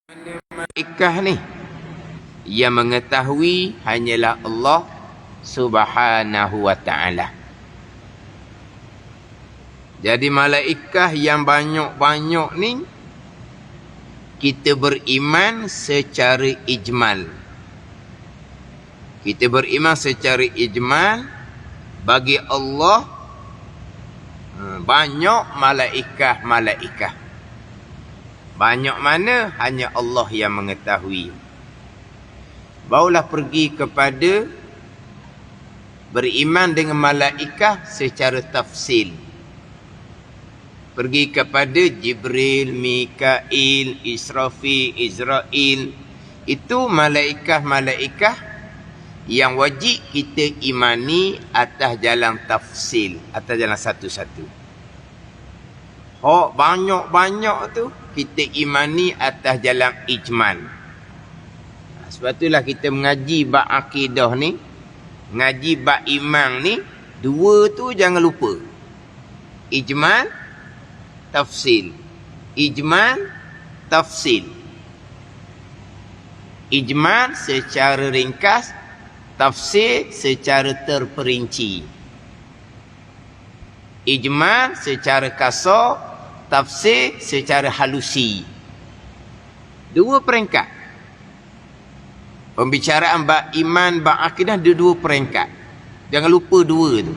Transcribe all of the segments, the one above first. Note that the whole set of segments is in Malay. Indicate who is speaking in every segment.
Speaker 1: Malaikah ni yang mengetahui hanyalah Allah Subhanahu wa ta'ala. Jadi malaikah yang banyak-banyak ni kita beriman secara ijmal. Kita beriman secara ijmal bagi Allah banyak malaikah. Banyak mana hanya Allah yang mengetahui. Barulah pergi kepada beriman dengan malaikah secara tafsil. Pergi kepada Jibril, Mikail, Israfil, Izrail. Itu malaikah yang wajib kita imani atas jalan tafsil, atas jalan satu-satu. Hak banyak-banyak tu kita imani atas jalan ijmal. Sebab itulah kita mengaji bab akidah ni, ngaji bab iman ni, dua tu jangan lupa. Ijmal, tafsil. Ijmal, tafsil. Ijmal secara ringkas, tafsir secara terperinci. Ijmal secara kasar, tafsir secara halusi. Dua peringkat. Pembicaraan bab iman, bab akidah ada dua peringkat. Jangan lupa dua tu.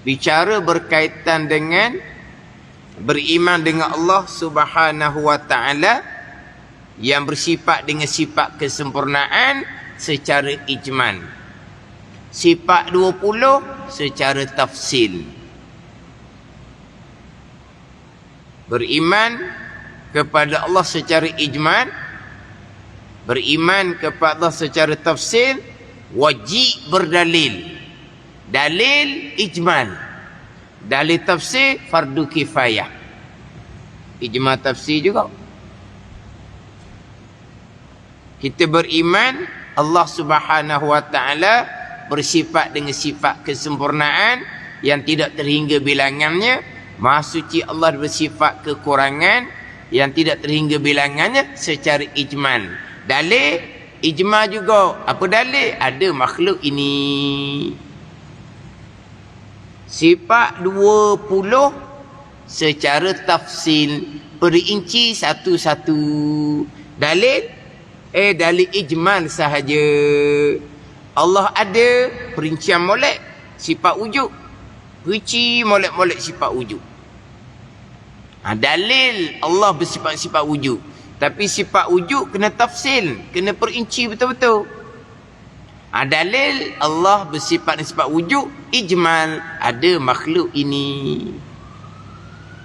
Speaker 1: Bicara berkaitan dengan beriman dengan Allah Subhanahu wa ta'ala yang bersifat dengan sifat kesempurnaan secara ijmal. Sifat 20 secara tafsil. Beriman kepada Allah secara ijmal, beriman kepada Allah secara tafsil, wajib berdalil. Dalil ijmal, dalil tafsir fardu kifayah. Ijmal tafsir juga. Kita beriman Allah Subhanahu wa ta'ala bersifat dengan sifat kesempurnaan yang tidak terhingga bilangannya. Maha suci Allah bersifat kekurangan yang tidak terhingga bilangannya secara ijmal. Dalil ijmal juga. Apa dalil? Ada makhluk ini. Sifat 20 secara tafsil, perinci satu-satu. Dalil? Dalil ijmal sahaja. Allah ada perincian molek sifat wujud. Perinci molek-molek sifat wujud. Dalil Allah bersifat-sifat wujud. Tapi sifat wujud kena tafsil, kena perinci betul-betul. Dalil Allah bersifat dan sifat wujud ijmal, ada makhluk ini.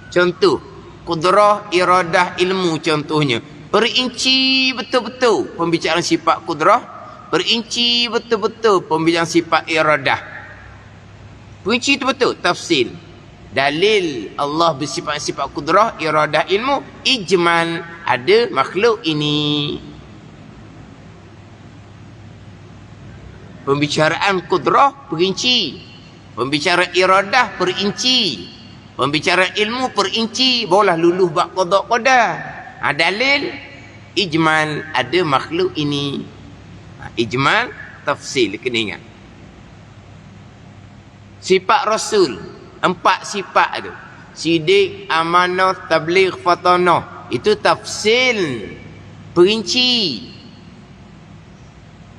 Speaker 1: Contoh, kudrah, iradah, ilmu contohnya. Perinci betul-betul pembicaraan sifat kudrah, perinci betul-betul pembicaraan sifat iradah. Perinci itu betul, tafsil. Dalil Allah bersifat-sifat kudrah, iradah, ilmu, ijmal, ada makhluk ini. Pembicaraan kudrah perinci, pembicaraan iradah perinci, pembicaraan ilmu perinci, barulah luluh bab qada qadar. Dalil ijmal, ada makhluk ini. Ijmal tafsil, kena ingat. Sifat Rasul, 4 sifat tu. Sidik, amanah, tabligh, fatanah. Itu tafsil, perinci.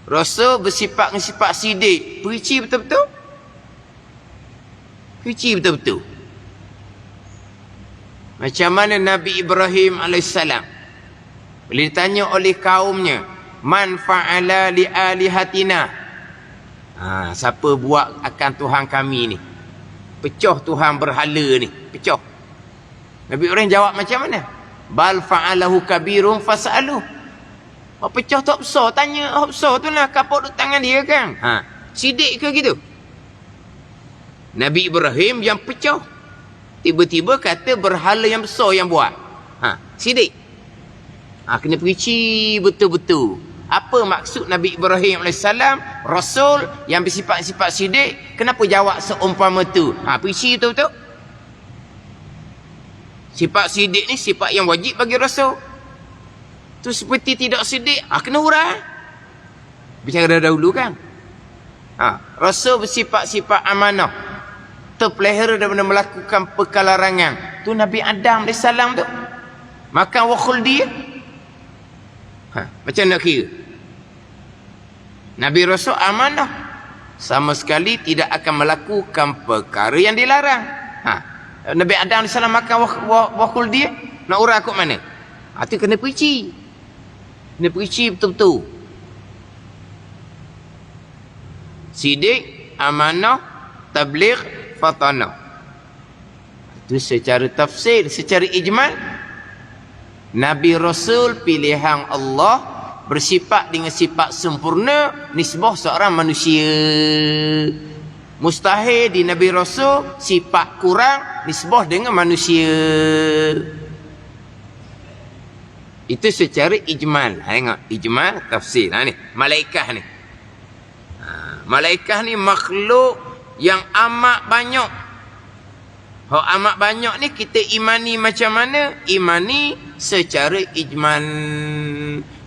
Speaker 1: Rasul bersifat dengan sifat sidik, perinci betul-betul. Perinci betul-betul. Macam mana Nabi Ibrahim AS bila ditanya oleh kaumnya, man fa'ala li alihatina, siapa buat akan Tuhan kami ni, pecah Tuhan berhala ni, pecah. Nabi Ibrahim jawab macam mana? Bal fa'alahu kabirun fas'aluh. Pecah tu besar, tanya besar tu lah, kapok duduk tangan dia kan. Sidik ke gitu? Nabi Ibrahim yang pecah, tiba-tiba kata berhala yang besar yang buat. Sidik. Kena perinci betul-betul. Apa maksud Nabi Ibrahim AS, Rasul yang bersifat-sifat sidik, kenapa jawab seumpama tu? Perinci betul-betul. Sifat sidik ni sifat yang wajib bagi Rasul. Tu seperti tidak sidik, kena hurah. Bicara dahulu kan. Rasul bersifat-sifat amanah. Terpelihara daripada melakukan perkara larangan. Tu Nabi Adam AS tu. Makan wa khuldi. Macam nak kira? Nabi Rasul amanah. Sama sekali tidak akan melakukan perkara yang dilarang. Nabi Adam AS makan wa khuldi. Nak urang kot mana? Itu kena perici. Kena perici betul-betul. Sidik, amanah, tabligh, fatanah. Itu secara tafsir, secara ijmal. Nabi Rasul pilihan Allah bersifat dengan sifat sempurna nisbah seorang manusia. Mustahil di Nabi Rasul sifat kurang nisbah dengan manusia. Itu secara ijmal. Tengok, ijmal tafsir. Ni, malaikah ni. Malaikah ni makhluk yang amat banyak. Amat banyak ni kita imani macam mana? Imani secara ijmal.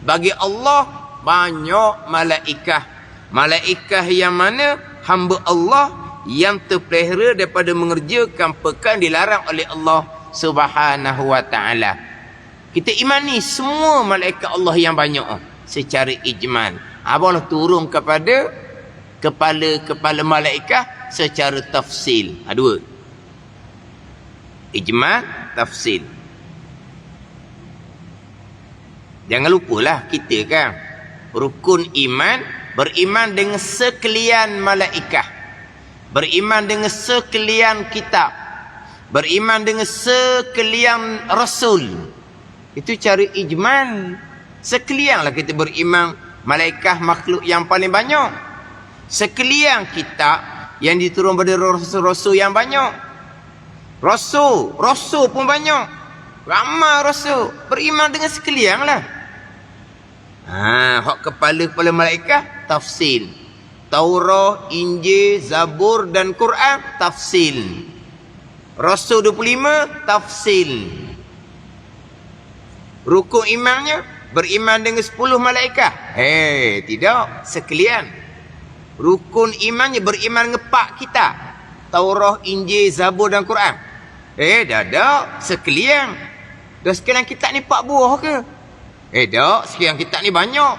Speaker 1: Bagi Allah banyak malaikah. Malaikah yang mana? Hamba Allah yang terpelihara daripada mengerjakan perkara yang dilarang oleh Allah Subhanahu wa ta'ala. Kita imani semua malaikat Allah yang banyak secara ijmal. Allah turun kepada kepala malaikat secara tafsil. Dua. Ijmal, tafsil. Jangan lupalah kita kan rukun iman, beriman dengan sekalian malaikat, beriman dengan sekalian kitab, beriman dengan sekalian rasul. Itu cara ijmal. Sekalianlah kita beriman malaikat makhluk yang paling banyak. Sekalian kitab yang diturun pada rasul-rasul yang banyak. Rasul pun banyak. Ramai rasul. Beriman dengan sekalian lah. Hak kepala malaikat tafsil. Taurah, Injil, Zabur dan Quran tafsil. Rasul 25 tafsil. Rukun imannya beriman dengan 10 malaikat. Tidak, sekalian. Rukun imannya beriman dengan 4 kitab. Taurah, Injil, Zabur dan Quran. Dah, sekalian. Dah sekalian kitab ni 4 buah ke? Dah, sekalian kitab ni banyak.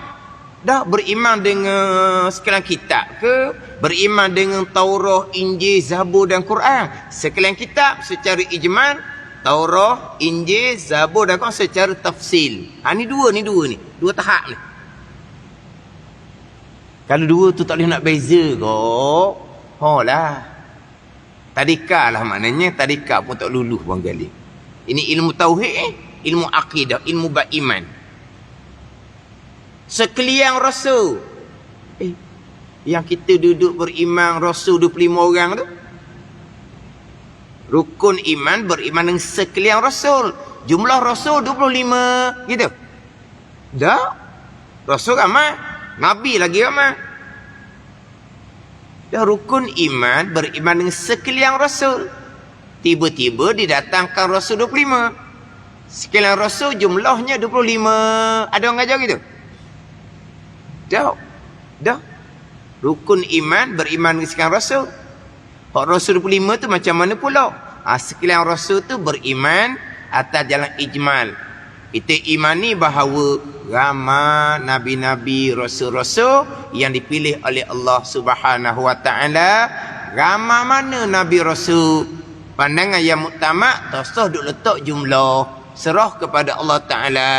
Speaker 1: Dah beriman dengan sekalian kitab ke? Beriman dengan Taurah, Injil, Zabur dan Quran. Sekalian kitab secara ijmal, Taurah, Injil, Zabur dan Quran secara tafsil. Ni dua ni. Dua tahap ni. Kalau dua tu tak boleh nak beza kok. Lah. Tadika lah maknanya. Tadika pun tak luluh bang gali. Ini ilmu tauhid, ilmu akidah, ilmu beriman. Sekalian rasul. Yang kita duduk beriman rasul 25 orang tu. Rukun iman beriman dengan sekalian rasul. Jumlah rasul 25 gitu. Dah. Rasul ramai. Nabi lagi ramai. Dah rukun iman beriman dengan sekalian rasul. Tiba-tiba didatangkan rasul 25. Sekalian rasul jumlahnya 25. Ada orang ajar gitu? Dah. Rukun iman beriman dengan sekalian rasul. Hak rasul 25 tu macam mana pula? Sekalian rasul tu beriman atas jalan ijmal. Kita imani bahawa ramai nabi-nabi, rasul-rasul yang dipilih oleh Allah Subhanahu wa ta'ala. Ramai mana nabi rasul? Pandangan yang muktamad tak duk letak jumlah. Serah kepada Allah Ta'ala.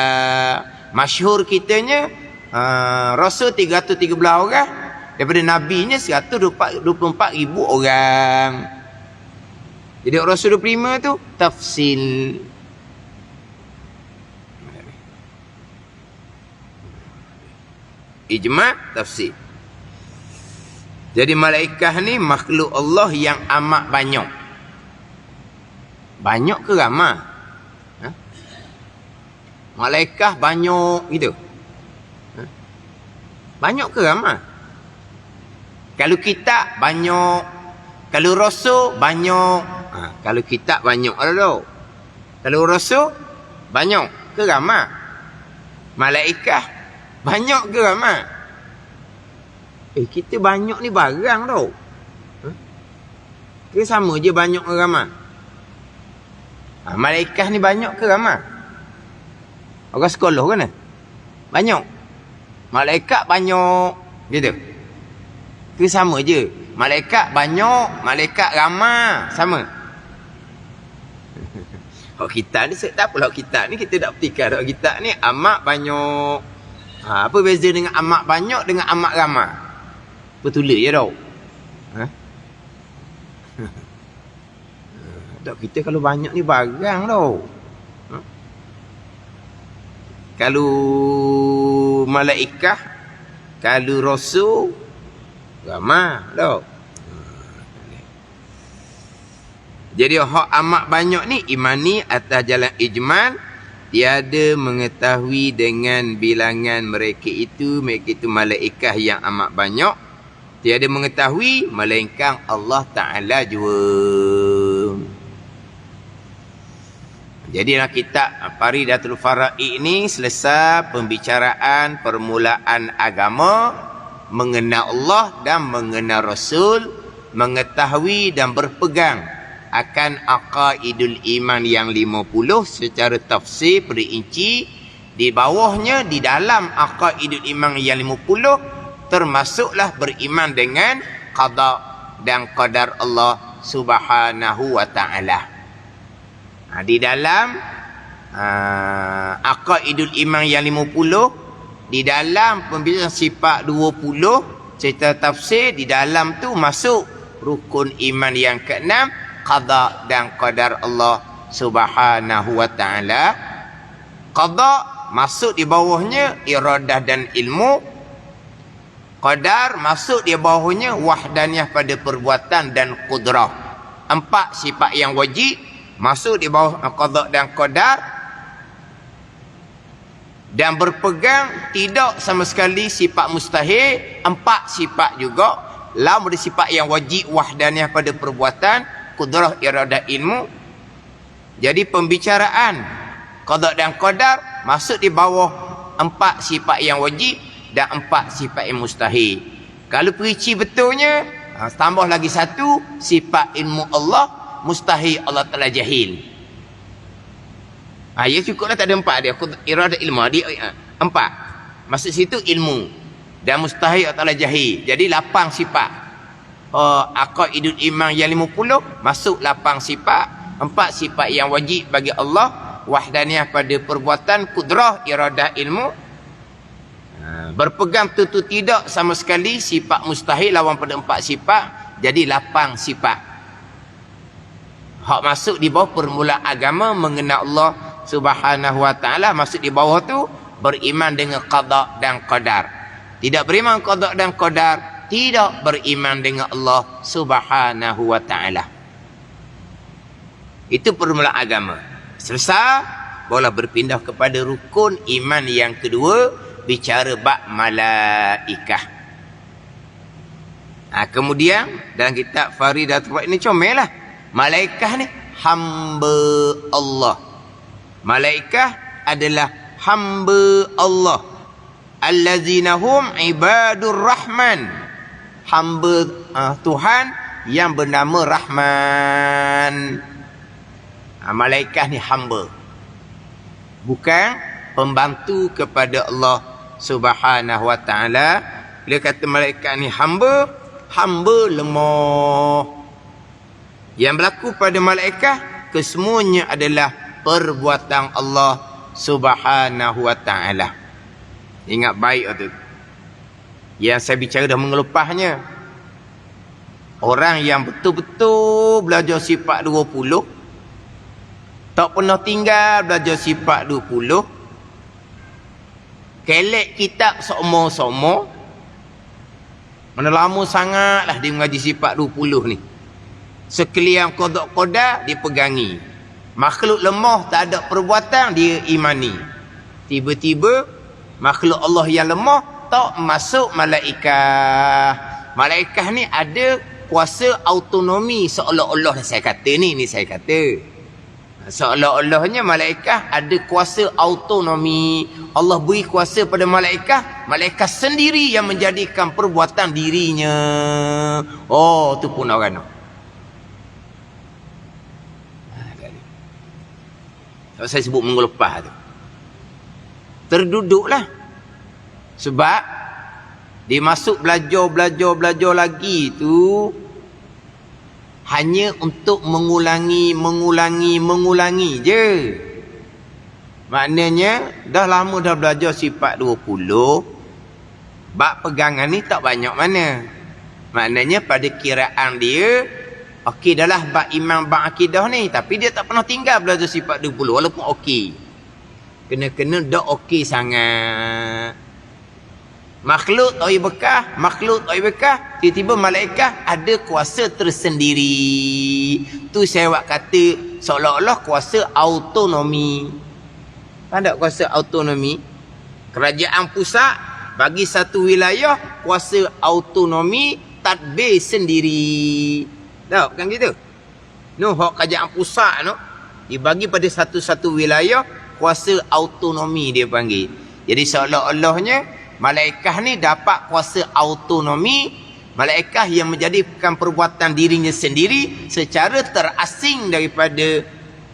Speaker 1: Masyhur kitanya rasul 313 orang. Daripada nabinya 124,000 orang. Jadi rasul 25 tu tafsil. Ijma' tafsir. Jadi malaikat ni makhluk Allah yang amat banyak. Banyak ke ramai? Malaikat banyak gitu. Banyak ke ramai? Kalau kitab banyak. Kalau rasul banyak. Kalau kitab banyak ada. Kalau rasul, banyak ke ramai? Malaikah, banyak ke ramai? Kita banyak ni barang tau. Ke sama je banyak ke ramai? Malaikah ni banyak ke ramai? Orang sekolah kan? Banyak. Malaikat banyak. Gitu. Ke sama je. Malaikat banyak, malaikat ramai. Sama. Hak kitab ni, tak apalah kitab ni, kita tak petikan hak kitab ni amat banyak. Apa beza dengan amat banyak dengan amat ramai? Betul je tau. Tak, kita kalau banyak ni barang tau. Kalau malaikah, kalau rasul, ramai tau. Jadi hak amat banyak ni imani atas jalan ijmal, tiada mengetahui dengan bilangan mereka itu malaikah yang amat banyak. Tiada mengetahui melainkan Allah Ta'ala jua. Jadi dalam kitab Faridatul Fara'i ini selesai pembicaraan permulaan agama, mengenal Allah dan mengenal Rasul, mengetahui dan berpegang akan aqaidul iman yang 50 secara tafsir perinci. Di bawahnya, di dalam aqaidul iman yang 50 termasuklah beriman dengan qada dan qadar Allah Subhanahu wa ta'ala. Di dalam aqaidul iman yang 50, di dalam pembicaraan sifat 20 cerita tafsir, di dalam tu masuk rukun iman yang ke-6, qada dan qadar Allah Subhanahu wa ta'ala. Qada masuk di bawahnya iradah dan ilmu. Qadar masuk di bawahnya wahdaniyah pada perbuatan dan qudrah. 4 sifat yang wajib masuk di bawah qada dan qadar, dan berpegang tidak sama sekali sifat mustahil. 4 sifat juga. Lam ada sifat yang wajib, wahdaniyah pada perbuatan, qudrah, iradah, ilmu. Jadi pembicaraan qada dan qadar masuk di bawah 4 sifat yang wajib dan 4 sifat yang mustahil. Kalau perinci betulnya, tambah lagi 1 sifat ilmu Allah, mustahil Allah Ta'ala jahil. Ya cukuplah, tak ada 4 dia. Iradah, ilmu dia 4. Maksud situ ilmu dan mustahil Allah Ta'ala jahil. Jadi 8 sifat. Aqaidul iman yang 50 masuk 8 sifat. 4 sifat yang wajib bagi Allah, wahdaniyah pada perbuatan, qudrah, iradah, ilmu. Berpegang tentu tidak sama sekali sifat mustahil lawan pada 4 sifat. Jadi 8 sifat. Hak masuk di bawah permulaan agama, mengenal Allah Subhanahu wa ta'ala. Masuk di bawah tu beriman dengan qada dan qadar. Tidak beriman qada dan qadar, tidak beriman dengan Allah Subhanahu wa ta'ala. Itu permulaan agama. Selesai, boleh berpindah kepada rukun iman yang kedua, bicara bab malaikah. Kemudian dalam kitab Faridatul Fara'i ini comel lah. Malaikah ni hamba Allah. Malaikah adalah hamba Allah. Allazina hum ibadur rahman. Hamba Tuhan yang bernama Rahman. Malaikah ni hamba, bukan pembantu kepada Allah Subhanahu wa ta'ala. Bila kata malaikat ni hamba, hamba lemah. Yang berlaku pada malaikat kesemuanya adalah perbuatan Allah Subhanahu wa ta'ala. Ingat baik tu. Yang saya bicara dah mengelupahnya. Orang yang betul-betul belajar sifat 20, tak pernah tinggal belajar sifat 20, kelek kitab sama-sama, mana lama sangatlah dia mengaji sifat 20 ni. Sekalian qada dipegangi. Makhluk lemah tak ada perbuatan dia imani. Tiba-tiba makhluk Allah yang lemah tak masuk malaikah. Malaikah ni ada kuasa autonomi seolah-olah saya kata ni saya kata. Seolah-olahnya malaikat ada kuasa autonomi. Allah beri kuasa pada malaikat. Malaikat sendiri yang menjadikan perbuatan dirinya. Oh, tu pun orang. Saya sebut minggu lepas tu. Terduduklah. Sebab dia masuk belajar lagi tu hanya untuk mengulangi je. Maknanya dah lama dah belajar sifat 20. Bab pegangan ni tak banyak mana. Maknanya pada kiraan dia, okey dah lah bab iman, bab akidah ni, tapi dia tak pernah tinggal belajar sifat 20 walaupun okey. Kena-kena dah okey sangat. Makhluk tak bekah, tiba-tiba malaikat ada kuasa tersendiri. Tu saya buat kata seolah-olah kuasa autonomi. Ada kuasa autonomi. Kerajaan pusat bagi satu wilayah kuasa autonomi tadbir sendiri. Tahu kan gitu? Hak kerajaan pusat dibagi pada satu-satu wilayah kuasa autonomi dia panggil. Jadi seolah-olahnya malaikat ni dapat kuasa autonomi. Malaikat yang menjadikan perbuatan dirinya sendiri secara terasing daripada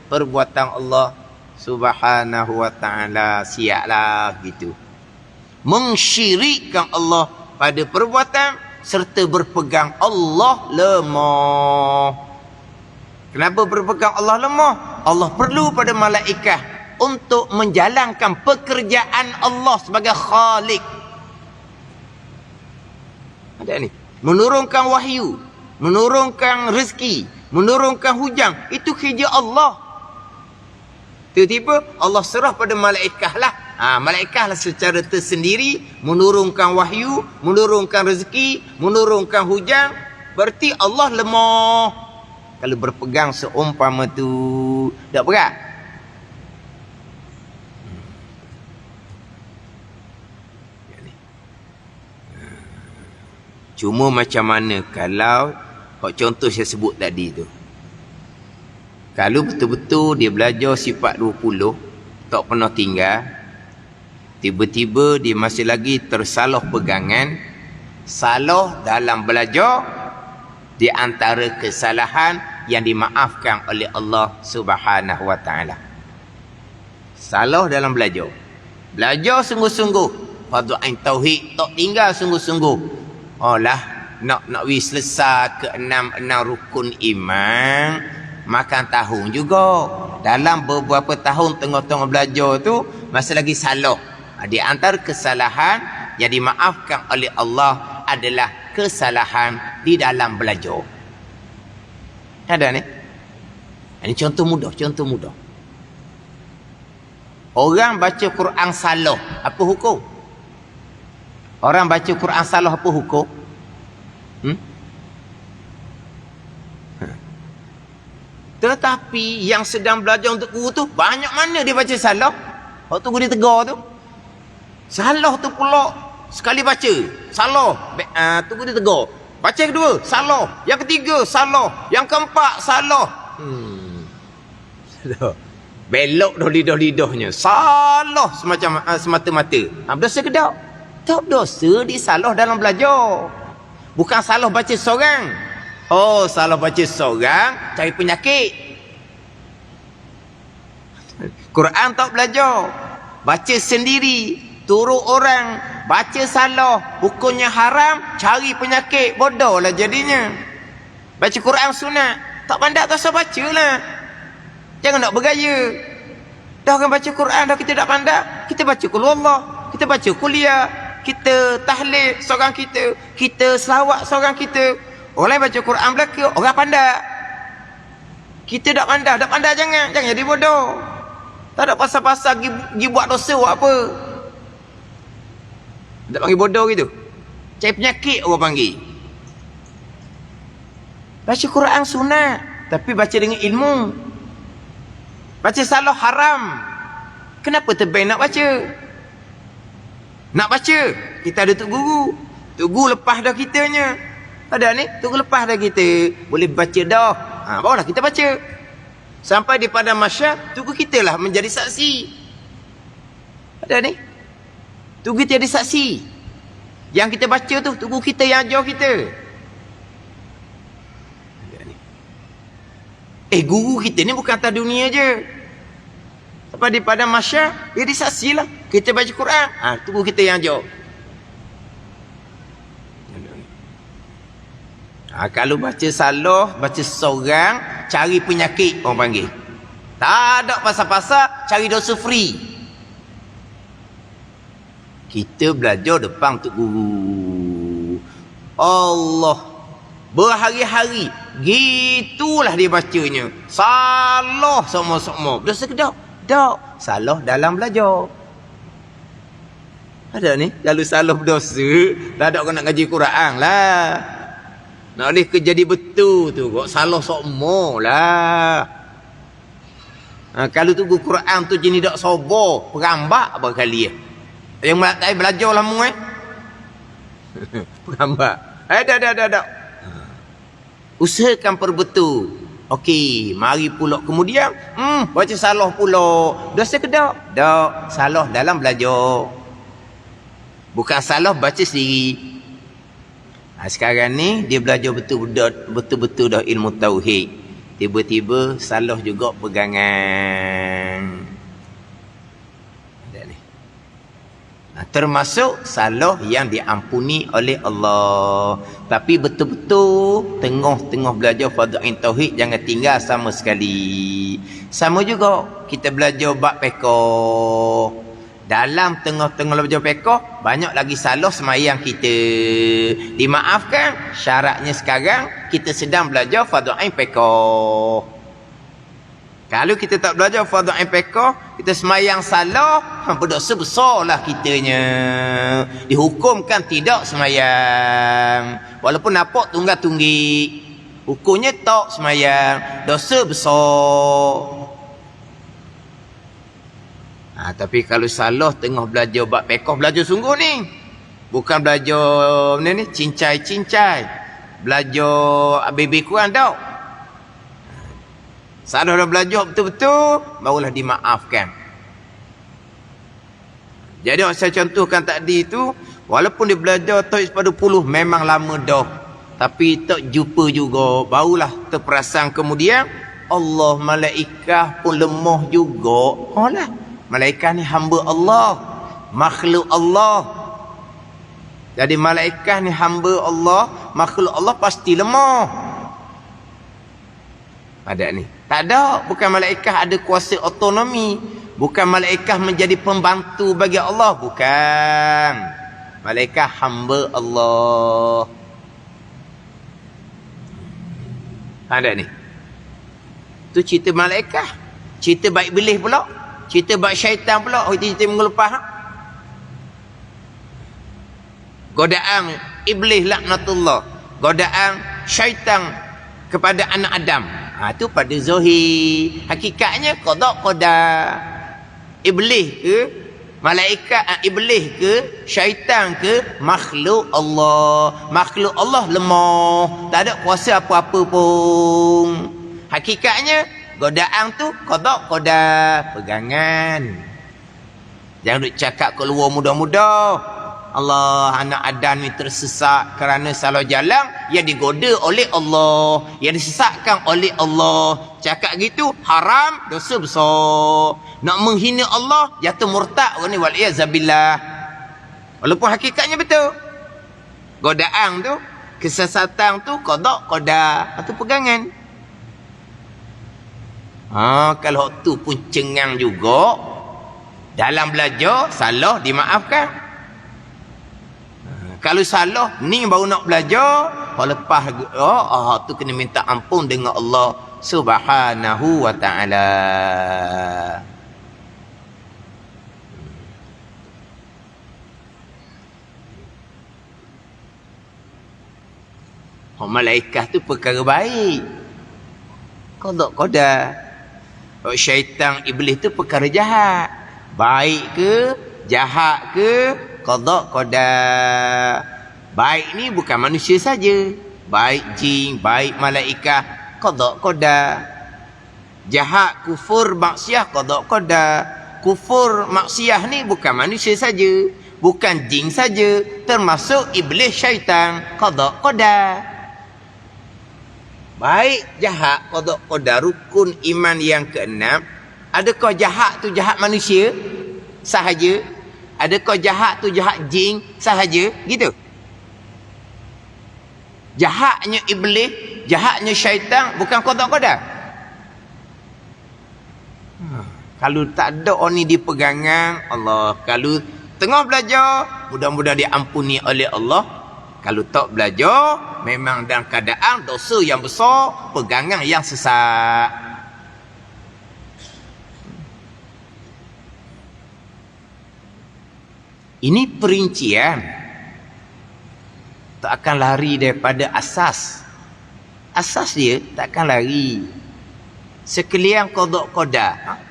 Speaker 1: perbuatan Allah Subhanahu wa ta'ala. Siaplah gitu. Mensyirikkan Allah pada perbuatan serta berpegang Allah lemah. Kenapa berpegang Allah lemah? Allah perlu pada malaikat untuk menjalankan pekerjaan Allah sebagai Khalik. Ada ni. Menurunkan wahyu, menurunkan rezeki, menurunkan hujan. Itu kerja Allah. Tiba-tiba Allah serah pada malaikat lah. Malaikat lah secara tersendiri menurunkan wahyu, menurunkan rezeki, menurunkan hujan. Berarti Allah lemah. Kalau berpegang seumpama tu, tak berat. Cuma macam mana kalau contoh saya sebut tadi tu. Kalau betul-betul dia belajar sifat 20, tak pernah tinggal, tiba-tiba dia masih lagi tersalah pegangan, salah dalam belajar, di antara kesalahan yang dimaafkan oleh Allah Subhanahu wa ta'ala. Salah dalam belajar. Belajar sungguh-sungguh. Fardu ain tauhid tak tinggal sungguh-sungguh. Nak selesai ke enam rukun iman, makan tahun juga. Dalam beberapa tahun tengah-tengah belajar tu masih lagi salah. Di antara kesalahan yang dimaafkan oleh Allah adalah kesalahan di dalam belajar. Ada ni? Ini contoh mudah. Orang baca Quran salah, apa hukum? Orang baca Quran salah, apa hukum? Tetapi yang sedang belajar untuk guru tu, banyak mana dia baca salah. Waktu guru dia tegur tu, salah tu pula. Sekali baca, salah. Tu guru dia tegur. Baca kedua, salah. Yang ketiga, salah. Yang keempat, salah. Belok dah lidah-lidahnya. Salah semacam semata-mata. Berdosa ke tak? Tak dosa, dia salah dalam belajar. Bukan salah baca seorang. Salah baca seorang, cari penyakit. Quran tak belajar. Baca sendiri, turut orang. Baca salah, hukumnya haram, cari penyakit. Bodoh lah jadinya. Baca Quran sunat, tak pandai tak usah baca lah. Jangan nak bergaya. Dah orang baca Quran, dah kita tak pandai. Kita baca Qul Allah, kita baca kuliah, kita tahlil seorang kita, kita selawat seorang kita. Orang lain baca Quran belaka, orang pandai. Kita tak pandai jangan jadi bodoh. Tak ada pasal-pasal pergi buat dosa buat apa. Tak panggil bodoh gitu. Cari penyakit orang panggil. Baca Quran sunat, tapi baca dengan ilmu. Baca salah haram. Kenapa terbaik nak baca? Nak baca, kita ada tok guru. Tok guru lepas dah kitanya. Ada ni, tok guru lepas dah kita. Boleh baca dah. Barulah kita baca. Sampai di padang mahsyar, tunggu kita lah menjadi saksi. Ada ni? Tunggu kita jadi saksi. Yang kita baca tu, tunggu kita yang ajar kita. Ada ni. Guru kita ni bukan atas dunia je. Sampai di padang mahsyar, dia disaksi lah. Kita baca Quran, tunggu kita yang ajar. Kalau baca salah, baca seorang, cari penyakit orang panggil. Tak ada pasal-pasal, cari dosa free. Kita belajar depan untuk guru. Allah. Berhari-hari. Gitulah dia bacanya. Salah semua-semua. Dosa ke tak? Tak. Salah dalam belajar. Ada ni? Kalau salah berdosa, dah ada orang nak ngaji Quran lah. Nak boleh jadi betul tu. Kok salah semua lah. Kalau tu Quran tu jenis tak sabar. Perambak apa kali ya. Yang tak belajar lah mu perambak. Dah. Usahakan perbetul. Okey, mari pula kemudian. Baca salah pula. Dosa ke tak? Tak. Salah dalam belajar. Bukan salah baca sendiri. Sekarang ni dia belajar betul-betul dah ilmu tauhid. Tiba-tiba salah juga pegangan. Ada ni. Termasuk salah yang diampuni oleh Allah. Tapi betul-betul tengah-tengah belajar fardhu tauhid jangan tinggal sama sekali. Sama juga kita belajar bab fiqh. Dalam tengah-tengah belajar fiqh, banyak lagi salah semayang kita. Dimaafkan, syaratnya sekarang kita sedang belajar fardhu ain fiqh. Kalau kita tak belajar fardhu ain fiqh, kita semayang salah, berdosa besarlah kitanya. Dihukumkan tidak semayang. Walaupun nampak tunggak-tunggik. Hukumnya tak semayang, dosa besar. Tapi kalau salah tengah belajar bab fiqh, belajar sungguh ni. Bukan belajar ni cincai-cincai. Belajar habis Quran tau. Salah dah belajar betul-betul, barulah dimaafkan. Jadi saya contohkan tadi tu, walaupun dia belajar tauhid 10 memang lama dah. Tapi tak jumpa juga, barulah terperasan kemudian Allah malaikat pun lemah juga. Lah. Malaikat ni hamba Allah, makhluk Allah. Jadi malaikat ni hamba Allah, makhluk Allah pasti lemah. Ada ni. Tak ada, bukan malaikat ada kuasa otonomi. Bukan malaikat menjadi pembantu bagi Allah, bukan. Malaikat hamba Allah. Ada ni. Tu cerita malaikat. Cerita baik belis pula. Cerita bab syaitan pula. Cerita mengelepah. Godaan iblis laknatullah. Godaan syaitan kepada anak Adam. Itu pada zahir. Hakikatnya qada. Iblis ke malaikat, iblis ke syaitan ke makhluk Allah. Makhluk Allah lemah. Tak ada kuasa apa-apa pun. Hakikatnya godaan tu qada pegangan. Jangan duk cakap keluar mudah-mudah. Allah, anak Adam ni tersesat kerana salah jalan yang digoda oleh Allah, yang disesatkan oleh Allah. Cakap gitu haram, dosa besar. Nak menghina Allah, jatuh murtad orang ni wal-iyazabillah. Walaupun hakikatnya betul. Godaan tu, kesesatan tu qada atau pegangan. Kalau tu pun cengang juga. Dalam belajar, salah dimaafkan. Kalau salah, ni baru nak belajar. Lepas, tu kena minta ampun dengan Allah Subhanahu wa ta'ala. Malaikat tu perkara baik. Qada. Syaitan iblis tu perkara jahat. Baik ke, jahat ke, qada. Baik ni bukan manusia saja. Baik jin, baik malaikat, qada. Jahat, kufur, maksiat, qada qadar. Kufur, maksiat ni bukan manusia saja, bukan jin saja, termasuk iblis, syaitan, qada qadar. Baik jahat, qada qadar, rukun iman yang keenam. Adakah jahat tu jahat manusia sahaja? Adakah jahat tu jahat jin sahaja? Gitu. Jahatnya iblis, jahatnya syaitan bukan qada qadar. Kalau tak ada orang ni di pegangan Allah, kalau tengah belajar, mudah-mudahan diampuni oleh Allah. Kalau tak belajar, memang dalam keadaan dosa yang besar, pegangan yang sesat. Ini perincian. Tak akan lari daripada asas. Asas dia tak akan lari. Sekalian qada qadar.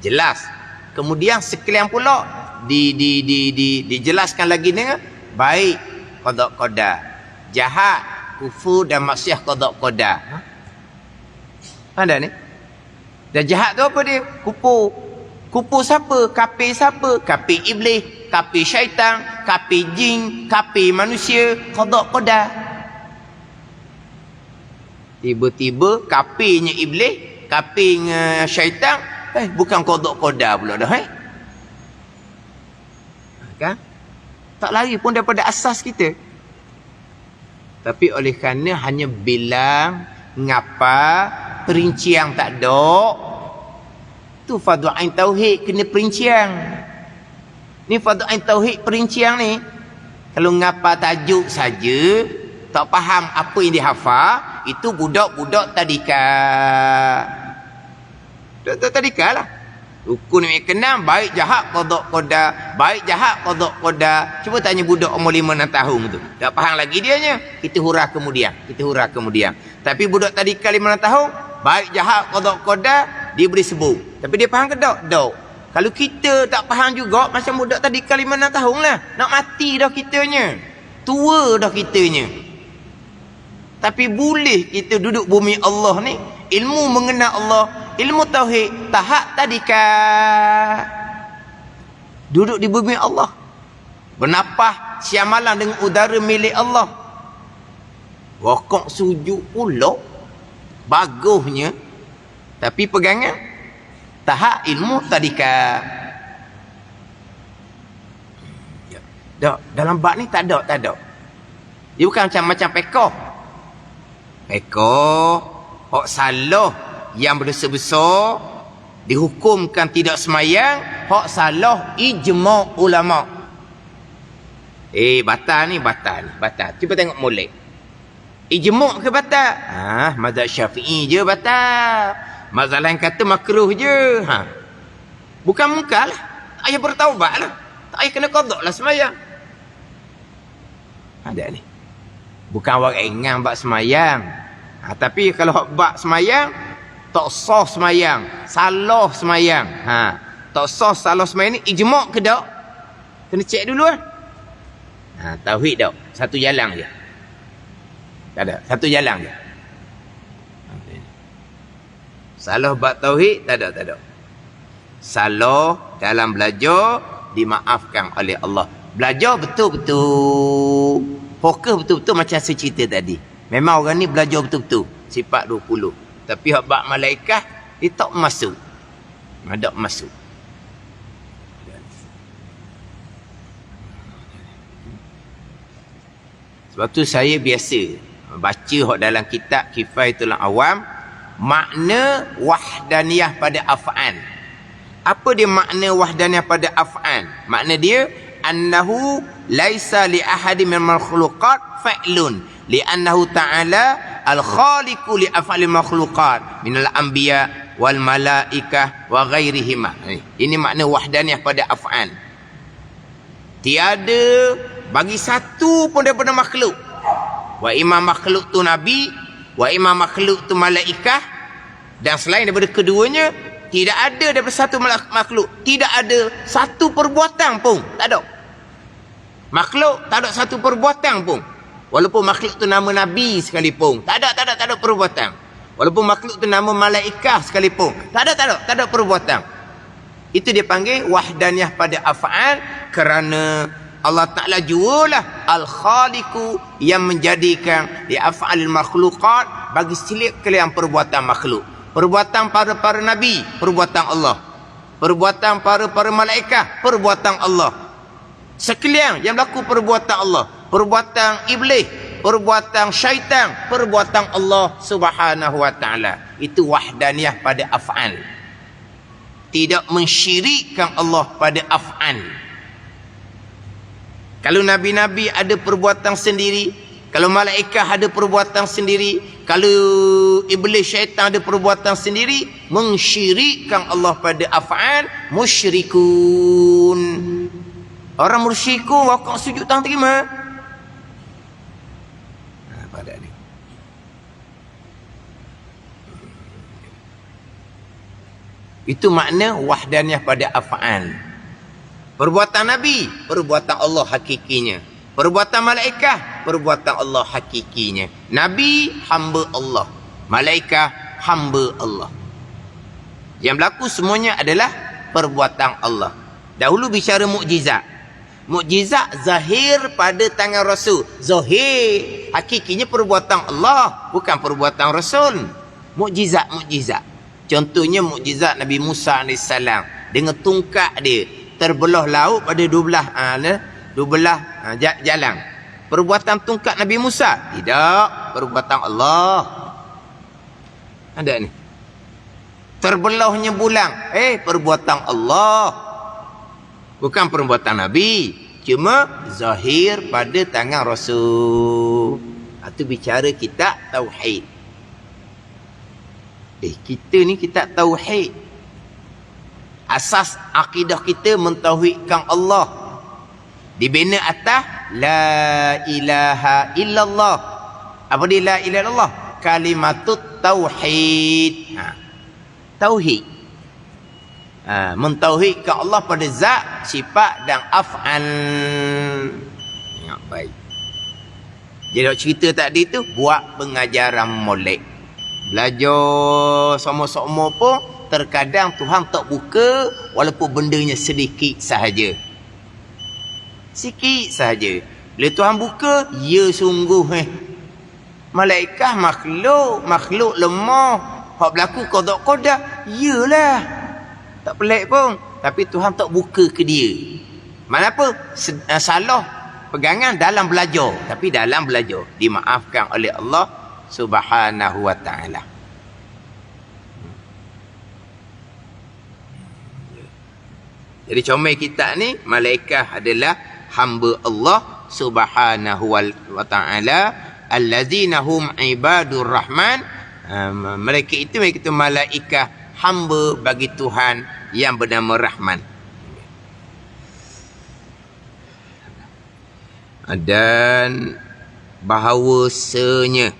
Speaker 1: Jelas. Kemudian sekalian pula dijelaskan lagi dengan baik qada qadar. Jahat, kufur dan maksiat qada qadar. Ada ni? Dan jahat tu apa dia? Kufur. Kufur siapa? Kafir siapa? Kafir iblis, kafir syaitan, kafir jin, kafir manusia, qada qadar. Tiba-tiba kafirnya iblis, kafirnya syaitan, bukan qada qadar pula dah. Kan? Tak lari pun daripada asas kita. Tapi oleh kerana hanya bilang, ngapa, perincian tak ada, tu fardu ain tauhid kena perincian. Ni fardu ain tauhid perincian ni. Kalau ngapa tajuk saja, tak faham apa yang dihafal, itu budak-budak tadika. Budak tadika lah. Rukun yang keenam, baik jahat qada qadar, baik jahat qada qadar. Cuba tanya budak umur 5-6 tahun tu. Tak faham lagi dianya. Kita hurah kemudian. Tapi budak tadika 5-6 tahun, baik jahat qada qadar, dia boleh sebut. Tapi dia faham ke tak? Tak. Kalau kita tak faham juga, macam budak tadika 5-6 tahun lah. Nak mati dah kitanya. Tua dah kitanya. Tapi boleh kita duduk bumi Allah ni, ilmu mengenal Allah, ilmu tauhid, tahap tadika. Duduk di bumi Allah. Bernafas siamalan dengan udara milik Allah. Rokok sujud pula. Bagusnya. Tapi pegangan tahap ilmu tadika. Dalam bab ni tak ada. Dia bukan macam pekoh. Hak salah yang berdosa besar dihukumkan tidak semayang, hak salah ijma' ulama. Batal ni. Cuba tengok molek. Ijma' ke batal? Mazhab Syafi'i je batal. Mazhab lain kata makruh je. Bukan mungkar lah. Tak payah bertaubat lah. Tak payah kena qada lah semayang. Ada ni. Bukan orang ingat bab semayang. Tapi kalau bab semayang, tak sah semayang, salah semayang. Tak sah salah semayang ni ijma' ke tak? Kena cek dulu kan. Tauhid tak? Satu jalan je. Tak ada. Satu jalan je. Salah bab tauhid tak ada. Salah dalam belajar dimaafkan oleh Allah. Belajar betul-betul. Fokus betul-betul macam saya cerita tadi. Memang orang ni belajar betul-betul. Sifat 20. Tapi hak bab malaikat, dia tak masuk. Tak masuk. Sebab tu saya biasa baca hak dalam kitab Kifayatul Awam, makna wahdaniyah pada af'an. Apa dia makna wahdaniyah pada af'an? Makna dia, annahu laisa li ahadin min makhluqat fa'lun li'annahu ta'ala al-khaliqu li af'alil makhluqat minal anbiya wal malaikah wa ghairihima. Ini makna wahdaniyah pada af'an. Tiada bagi satu pun daripada makhluk. Wa imam makhluk tu nabi, wa imam makhluk tu malaikah, dan selain daripada keduanya, tidak ada daripada satu makhluk, tidak ada satu perbuatan pun, tak ada. Makhluk tak ada satu perbuatan pun. Walaupun makhluk tu nama nabi sekalipun, tak ada perbuatan. Walaupun makhluk tu nama malaikah sekalipun. Tak ada perbuatan. Itu dia panggil wahdaniyah pada af'al, kerana Allah Ta'ala jualah al-khaliqu yang menjadikan di af'alil makhluqat bagi silip kalian perbuatan makhluk. Perbuatan para nabi, perbuatan Allah. Perbuatan para malaikat, perbuatan Allah. Sekalian yang berlaku perbuatan Allah. Perbuatan iblis, perbuatan syaitan, perbuatan Allah Subhanahu wa Ta'ala. Itu wahdaniyah pada af'al. Tidak mensyirikkan Allah pada af'al. Kalau nabi-nabi ada perbuatan sendiri, kalau malaikat ada perbuatan sendiri, kalau iblis syaitan ada perbuatan sendiri, mensyirikkan Allah pada af'al, musyrikun. Orang musyrikun wakak sujud tangan terima. Pada ni. Itu makna wahdaniyah pada af'al. Perbuatan Nabi, perbuatan Allah hakikinya. Perbuatan malaikat, perbuatan Allah hakikinya. Nabi, hamba Allah. Malaikat, hamba Allah. Yang berlaku semuanya adalah perbuatan Allah. Dahulu bicara mukjizat. Mukjizat zahir pada tangan Rasul. Zahir. Hakikinya perbuatan Allah, bukan perbuatan Rasul. Mukjizat. Contohnya mukjizat Nabi Musa AS. Dengan tungkak dia, terbelah laut pada 12 jalan. Perbuatan tungkak Nabi Musa? Tidak. Perbuatan Allah. Ada ni. Terbelahnya bulan? Perbuatan Allah. Bukan perbuatan Nabi. Cuma zahir pada tangan Rasul. Itu bicara kitab Tauhid. Kita ni kitab Tauhid. Asas akidah kita mentauhidkan Allah. Dibina atas La ilaha illallah. Apa dia La ilaha illallah? Kalimatut Tauhid. Tauhid. Mentauhidkan Allah pada zat, sifat dan af'al. Baik. Jadi cerita tadi tu buat pengajaran molek. Belajar sama-sama pun terkadang Tuhan tak buka walaupun bendanya sedikit sahaja. Sikit sahaja. Bila Tuhan buka, ya sungguh malaikat makhluk lemah. Hak berlaku qada-qada, yalah. Tak pelik pun. Tapi Tuhan tak buka ke dia. Mana apa? Salah pegangan dalam belajar. Tapi dalam belajar dimaafkan oleh Allah Subhanahu wa Ta'ala. Jadi comel kita ni, malaikat adalah hamba Allah Subhanahu wa Ta'ala, allazina hum ibadur rahman. Mereka itu malaikat hamba bagi Tuhan yang bernama Rahman. Dan bahawasanya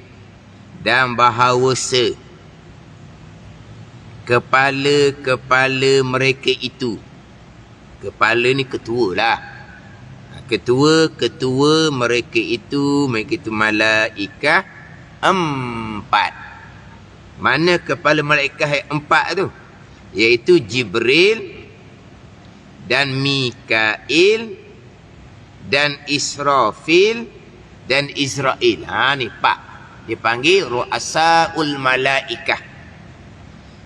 Speaker 1: kepala mereka itu, kepala ni ketua lah, ketua mereka itu malaikat 4. Mana kepala malaikat 4 tu? Iaitu Jibril dan Mikail dan Israfil dan Israel. Ni 4. Dipanggil ru'asaul malaikah.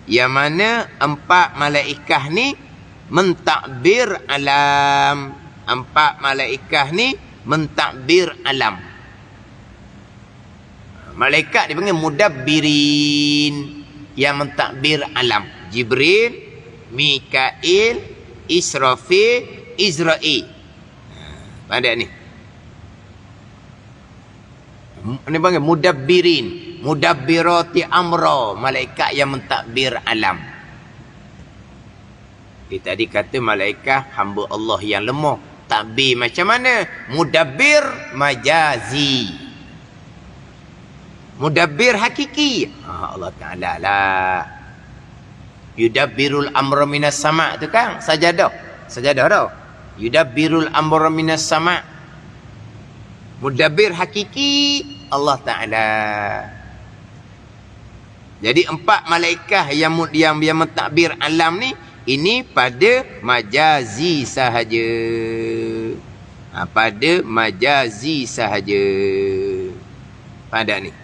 Speaker 1: Yang mana 4 malaikah ni mentakbir alam. 4 malaikah ni mentakbir alam. Malaikat dipanggil mudabbirin, yang mentakbir alam. Jibril, Mikail, Israfil, Israel. Ada ni. Ini panggil mudabbirin, mudabbirati amra, malaikat yang mentadbir alam. Kita tadi kata malaikat hamba Allah yang lemah. Takbir macam mana? Mudabbir majazi. Mudabbir hakiki. Allah Ta'ala lah. Yudabbirul amra minas sama' tu kan? Sajadah tau. Yudabbirul amra minas sama'. Mudabbir hakiki Allah Ta'ala. Jadi 4 malaikat yang mentadbir alam ni, ini pada majazi sahaja. Pada majazi sahaja. Pada ni.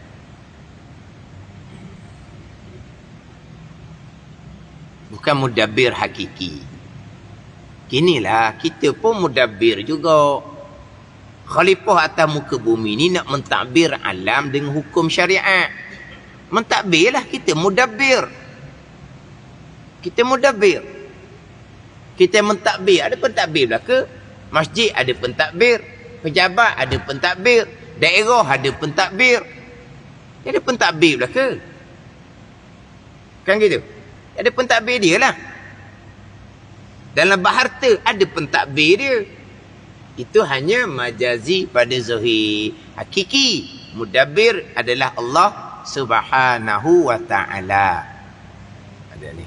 Speaker 1: Bukan mudabbir hakiki. Kinilah kita pun mudabbir juga. Khalifah atas muka bumi ni nak mentadbir alam dengan hukum syariat. Mentadbirlah kita mudabbir. Kita mudabbir. Kita mentadbir. Ada pentadbir belaka. Masjid ada pentadbir. Pejabat ada pentadbir. Daerah ada pentadbir. Ada pentadbir belaka. Kan gitu? Ada pentadbir dia lah. Dalam baharta ada pentadbir dia. Itu hanya majazi pada zahir. Hakiki mudabbir adalah Allah Subhanahu wa ta'ala. Ada ni.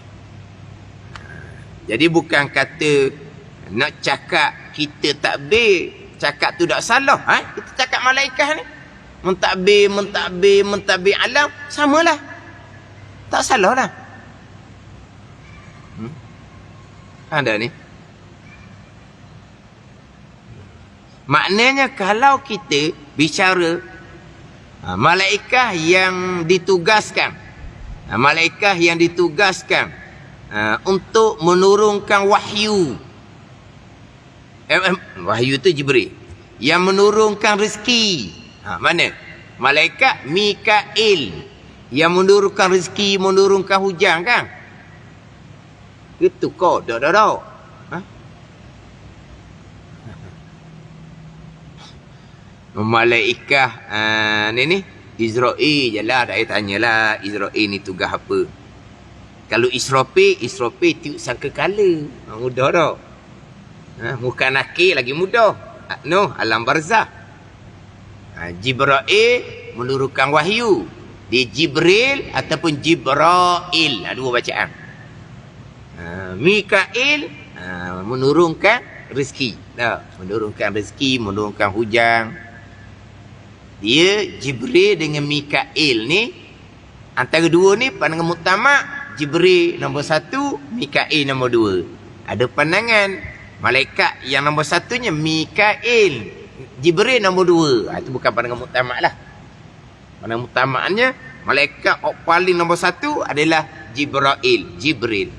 Speaker 1: Jadi bukan kata nak cakap kita takbir, cakap tu tak salah. Kita cakap malaikat ni mentadbir alam, samalah. Tak salah lah. Ada ni. Maknanya kalau kita bicara malaikat yang ditugaskan, untuk menurunkan wahyu. Wahyu itu Jibril. Yang menurunkan rezeki. Mana? Malaikat Mikail. Yang menurunkan rezeki, menurunkan hujan kan? Itu kau. Dah. Malaikat ni Israel je lah. Dah tanyalah Israel ni tugas apa. Kalau Israfil tiup sangka kala. Mudah dah. Muka nakir lagi mudah. Alam barzah. Jibril menurunkan wahyu. Dia Jibril ataupun Jibrail. Dua bacaan. Mikail menurunkan rezeki. Menurunkan rezeki, menurunkan hujan. Dia Jibril dengan Mikail ni, antara dua ni pandangan muktamad. Jibril nombor 1, Mikail nombor 2. Ada pandangan malaikat yang nombor 1-nya Mikail, Jibril nombor 2. Itu bukan pandangan muktamad lah. Pandangan muktamadnya malaikat paling nombor 1 adalah Jibril.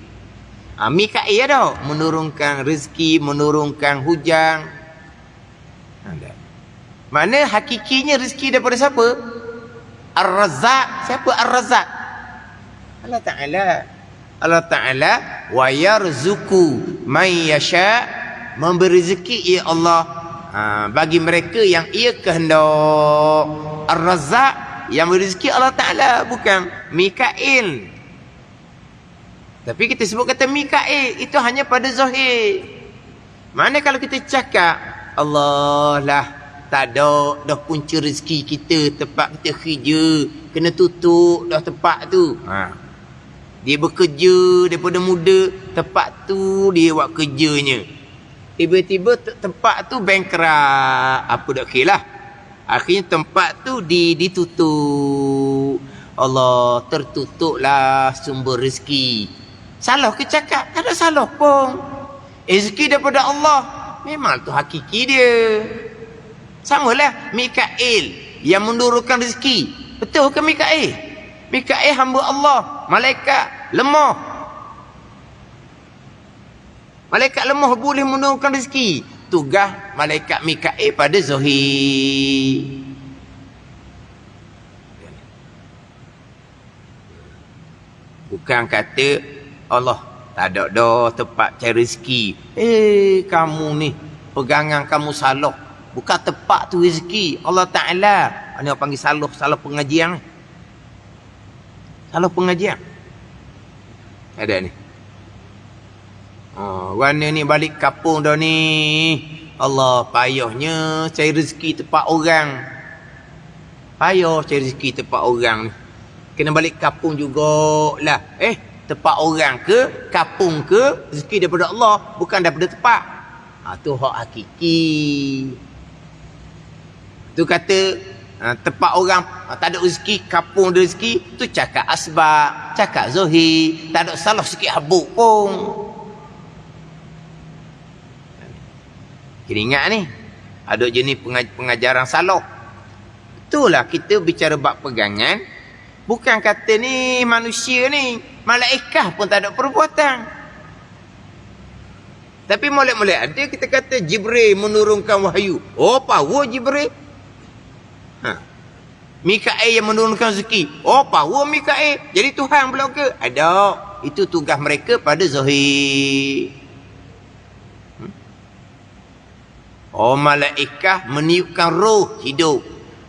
Speaker 1: Mikail ada menurunkan rezeki, menurunkan hujan. Mana hakikinya rezeki daripada siapa? Ar-Razzaq. Siapa Ar-Razzaq? Allah Ta'ala wa yarzuqu man yasha, memberi rezeki ya Allah bagi mereka yang ia kehendak. Ar-Razzaq yang beri rezeki Allah Ta'ala, bukan Mikail. Tapi kita sebut kata Mikail itu hanya pada zahir. Mana kalau kita cakap Allah lah, tak ada dah punca rezeki kita, tempat kita kerja kena tutup dah tempat tu. Dia bekerja daripada muda, tempat tu dia buat kerjanya. Tiba-tiba tempat tu bankrupt, apa dak kilah. Akhirnya tempat tu ditutup. Allah, tertutuplah sumber rezeki. Salah ke cakap? Tak ada salah pun. Rezeki daripada Allah. Memang tu hakiki dia. Samalah Mikail yang menurunkan rezeki. Betul ke Mikail? Mikail hamba Allah, malaikat lemah. Malaikat lemah boleh menurunkan rezeki. Tugas malaikat Mikail pada zahir. Bukan kata Allah tak ada dah tempat cari rezeki. Kamu ni pegangan kamu salah. Bukan tempat tu rezeki. Allah Ta'ala. Ini orang panggil salah pengajian. Salah pengajian. Ada ni. Warna ni balik kapung dah ni. Allah, payahnya cari rezeki tempat orang. Payah cari rezeki tempat orang ni. Kena balik kapung jugalah. Tempat orang ke, kapung ke, rezeki daripada Allah, bukan daripada tempat. Tu hak hakiki. Tu kata tempat orang tak ada rezeki, kapung ada rezeki, tu cakap asbab, cakap zahir, tak ada salah sikit habuk pun. Kena ingat ni, ada jenis pengajaran salah. Itulah kita bicara bab pegangan, bukan kata ni manusia ni, malaikat pun tak ada perbuatan. Tapi molek-molek ada kita kata Jibril menurunkan wahyu. Oh, power Jibril. Mikael yang menurunkan rezeki. Oh, power Mikael. Jadi Tuhan pula ke? Ada. Itu tugas mereka pada zahir. Oh, malaikat meniupkan roh hidup.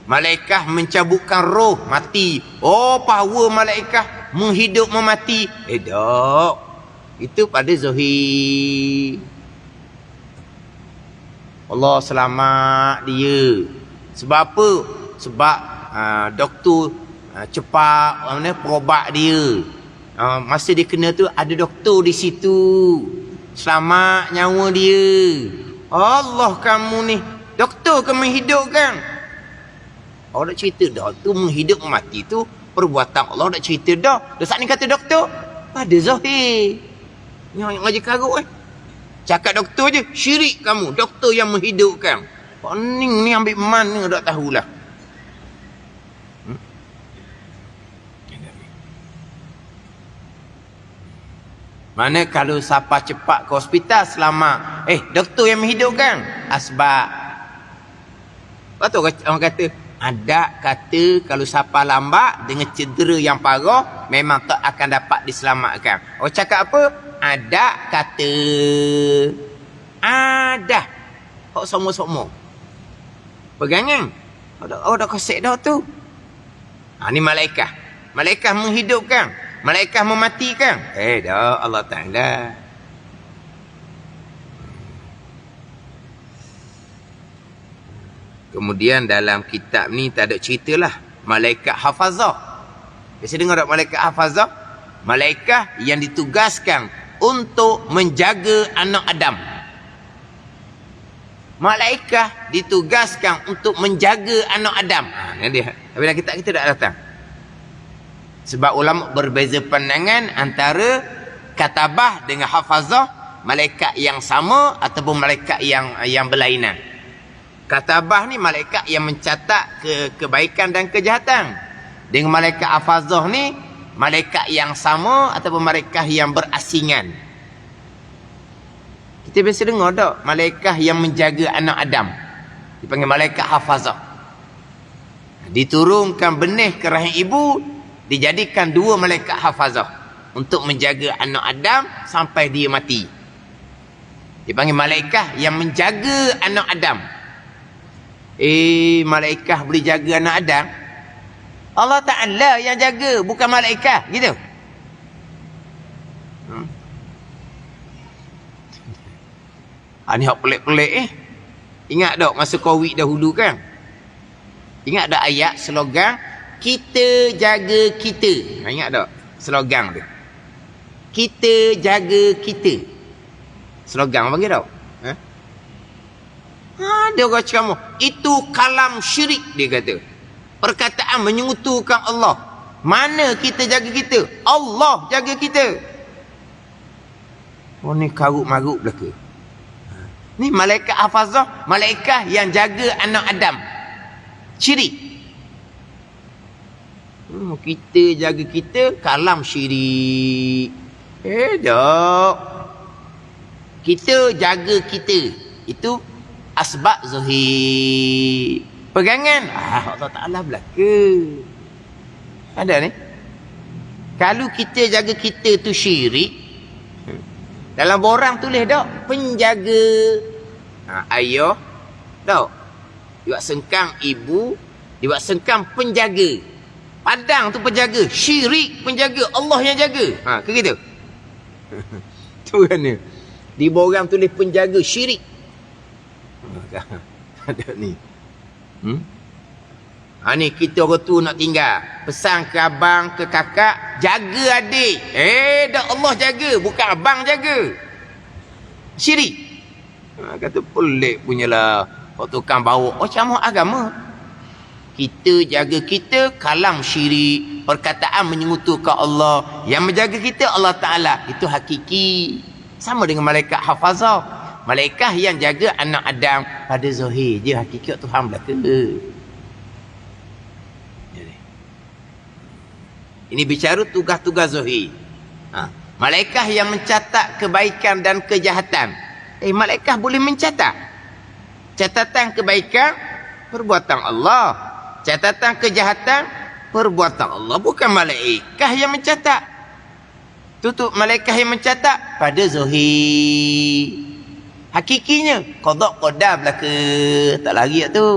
Speaker 1: Malaikat mencabutkan roh mati. Oh, power malaikat menghidup memati. Tak. Itu pada zahir. Allah selamat dia. Sebab apa? Sebab doktor cepat perobat dia. Masa dia kena tu ada doktor di situ. Selamat nyawa dia. Allah kamu ni. Doktor ke menghidupkan? Allah nak cerita doktor menghidup mati tu perbuatan Allah nak cerita dah. Saat ni kata doktor pada zahir. Yang ngaji karut cakap doktor je, syirik kamu. Doktor yang menghidupkan. Pening ni ambil mana tak tahulah. Mana kalau siapa cepat ke hospital selamat. Doktor yang menghidupkan. Asbab. Lepas tu orang kata, ada kata kalau siapa lambat dengan cedera yang parah, memang tak akan dapat diselamatkan. Orang cakap apa? Ada kata. Ada. Kok semua-semua. Pegangan. Dah kosek dah tu. Ni malaikat. Malaikat menghidupkan. Malaikat mematikan. Dah Allah Ta'ala. Kemudian dalam kitab ni tak ada ceritalah malaikat hafazah. Biasa dengar tak malaikat hafazah? Malaikat yang ditugaskan untuk menjaga anak Adam. Malaikat ditugaskan untuk menjaga anak Adam. Ni dia. Tapi dalam kitab kita tak datang. Sebab ulama berbeza pandangan antara katabah dengan hafazah, malaikat yang sama ataupun malaikat yang berlainan. Katabah ni malaikat yang mencatat kebaikan dan kejahatan. Dengan malaikat hafazah ni malaikat yang sama ataupun malaikat yang berasingan. Kita biasa dengar tak malaikat yang menjaga anak Adam dipanggil malaikat hafazah. Diturunkan benih ke rahim ibu, dijadikan dua malaikat hafazah untuk menjaga anak Adam sampai dia mati. Dipanggil malaikat yang menjaga anak Adam. Malaikat boleh jaga anak Adam? Allah Ta'ala yang jaga, bukan malaikat, gitu. Ni hak pelik-pelik Ingat tak masa Covid dahulu kan? Ingat tak ayat slogan kita jaga kita? Ingat tak slogan tu? Kita jaga kita. Slogan panggil tak? Ada orang ceramah. Itu kalam syirik dia kata. Perkataan menyekutukan Allah. Mana kita jaga kita? Allah jaga kita. Oh ni karut-marut belaka. Ni malaikat hafazah, malaikat yang jaga anak Adam. Syirik. Kita jaga kita, kalam syirik. Tak. Kita jaga kita. Itu asbab zahir. Pegangan. Allah Ta'ala belaka. Ada ni. Kalau kita jaga kita tu syirik, dalam borang tulis tak? Penjaga. Ayah. Tak? Dia buat sengkang ibu. Dia buat sengkang penjaga. Padang tu penjaga. Syirik penjaga. Allah yang jaga. Ke gitu? Tu kan ni. Di borang tulis penjaga syirik. Ada ni. Ni kita orang tu nak tinggal. Pesan ke abang, ke kakak, jaga adik. Dah Allah jaga, bukan abang jaga. Syirik. Kata pelik punyalah. Kau tukang bawa. Oh, ceramah agama. Kita jaga kita kalam syirik, perkataan menyengutukan Allah. Yang menjaga kita Allah Ta'ala. Itu hakiki. Sama dengan malaikat hafazah. Malaikat yang jaga anak Adam pada zahir je, hakiki Tuhan belaka. Ini bicara tugas-tugas zahir. Malaikat yang mencatat kebaikan dan kejahatan. Malaikat boleh mencatat. Catatan kebaikan, perbuatan Allah. Catatan kejahatan, perbuatan Allah. Bukan malaikat yang mencatat. Tutup malaikat yang mencatat pada zahir. Hakikinya, qada qadar belaka. Tak lari tu.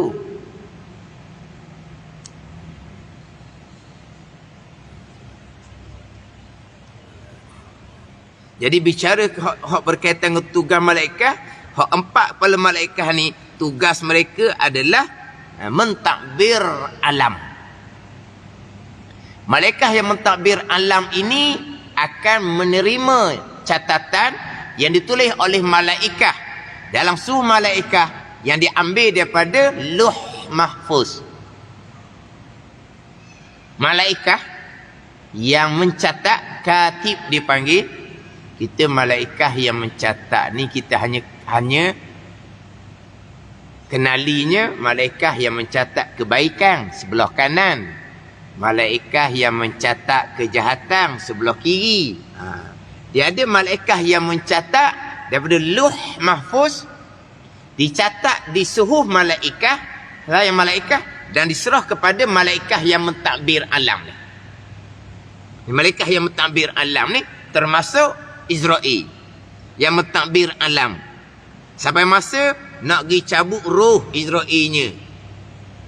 Speaker 1: Jadi bicara hak berkaitan dengan tugas malaikat, hak 4 kepala malaikat ni, tugas mereka adalah mentadbir alam. Malaikat yang mentadbir alam ini akan menerima catatan yang ditulis oleh malaikat dalam suhu malaikat yang diambil daripada Lauh Mahfuz. Malaikat yang mencatat, katib dipanggil. Kita malaikat yang mencatat ni, kita hanya kenalinya malaikat yang mencatat kebaikan sebelah kanan, malaikat yang mencatat kejahatan sebelah kiri. Dia ada malaikat yang mencatat daripada Lauh Mahfuz, dicatat di suhuf malaikat, yang malaikat, dan diserah kepada malaikat yang mentadbir alam ni. Malaikat yang mentadbir alam ni termasuk Israel yang mentadbir alam. Sampai masa nak pergi cabut roh Israelnya,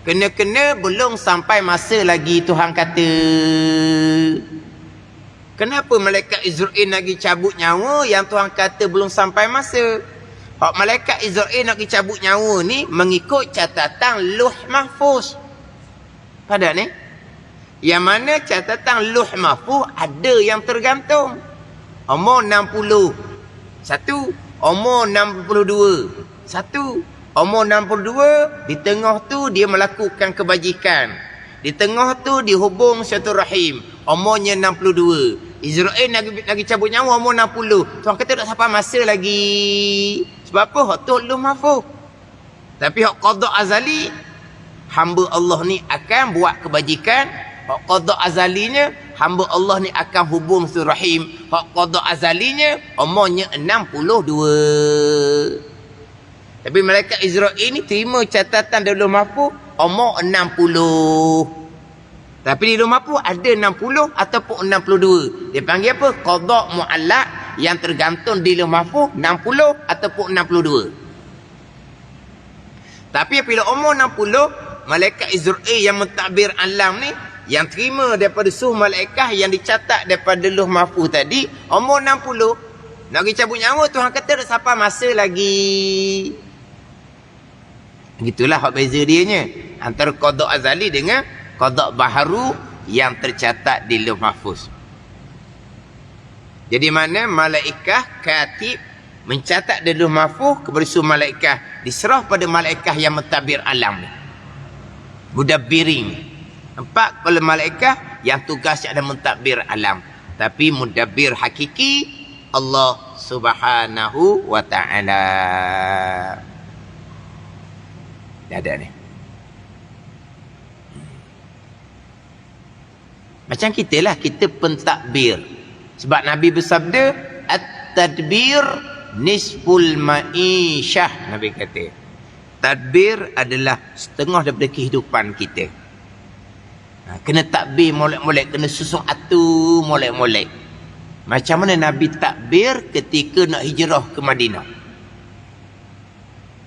Speaker 1: kena-kena belum sampai masa lagi. Tuhan kata, kenapa malaikat Israel nak pergi cabut nyawa yang Tuhan kata belum sampai masa? Hak malaikat Israel nak pergi cabut nyawa ni mengikut catatan Lauh Mahfuz. Pada ni, yang mana catatan Lauh Mahfuz ada yang tergantung. Umur 60 satu, umur 62 satu, umur 62 di tengah tu dia melakukan kebajikan, di tengah tu dihubung silaturahim, umurnya 62. Israel lagi cabut nyawa umur 60. Tuhan kata tak sampai masa lagi. Sebab apa? Hak tu Lauh Mahfuz. Tapi hak qada azali, hamba Allah ni akan buat kebajikan. Hak qada azalinya, hamba Allah ni akan hubung silaturahim. Hak qada azalinya umurnya 62. Tapi malaikat Israel ni terima catatan dari Lauh Mahfuz umur 60. Tapi di Lauh Mahfuz ada 60 ataupun 62. Dia panggil apa? Qada muallaq, yang tergantung di Lauh Mahfuz 60 ataupun 62. Tapi bila umur 60, malaikat Israel yang mentadbir alam ni, yang terima daripada suh malaikat yang dicatat daripada Lauh Mahfuz tadi, umur 60, nak pergi cabut nyawa, Tuhan kata tak sampai masa lagi. Gitulah hak beza dianya antara qada azali dengan qada baharu yang tercatat di Lauh Mahfuz. Jadi mana malaikat katib mencatat di Lauh Mahfuz kepada suh malaikat, diserah pada malaikat yang mentadbir alam ni, mudabbirin. 4 kepala malaikat yang tugasnya ada mentadbir alam. Tapi mudabbir hakiki Allah Subhanahu wa ta'ala. Dah ada ni. Macam kita lah, kita pentadbir. Sebab Nabi bersabda, at-tadbir nisful ma'isyah. Nabi kata, tadbir adalah setengah daripada kehidupan kita. Kena takbir molek-molek, kena susun atur molek-molek. Macam mana Nabi takbir ketika nak hijrah ke Madinah?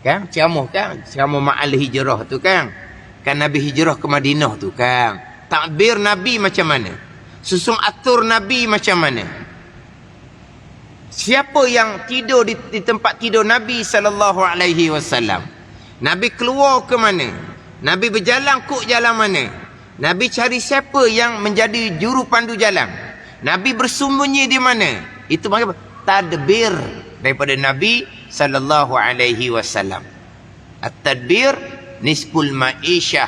Speaker 1: Kan? Ceramah ma'al hijrah tu kan? Kan Nabi hijrah ke Madinah tu kan? Takbir Nabi macam mana? Susun atur Nabi macam mana? Siapa yang tidur di tempat tidur Nabi SAW? Nabi keluar ke mana? Nabi berjalan kok jalan mana? Nabi cari siapa yang menjadi juru pandu jalan? Nabi bersembunyi di mana? Itu apa? Tadbir daripada Nabi SAW. At-tadbir nisful ma'isyah.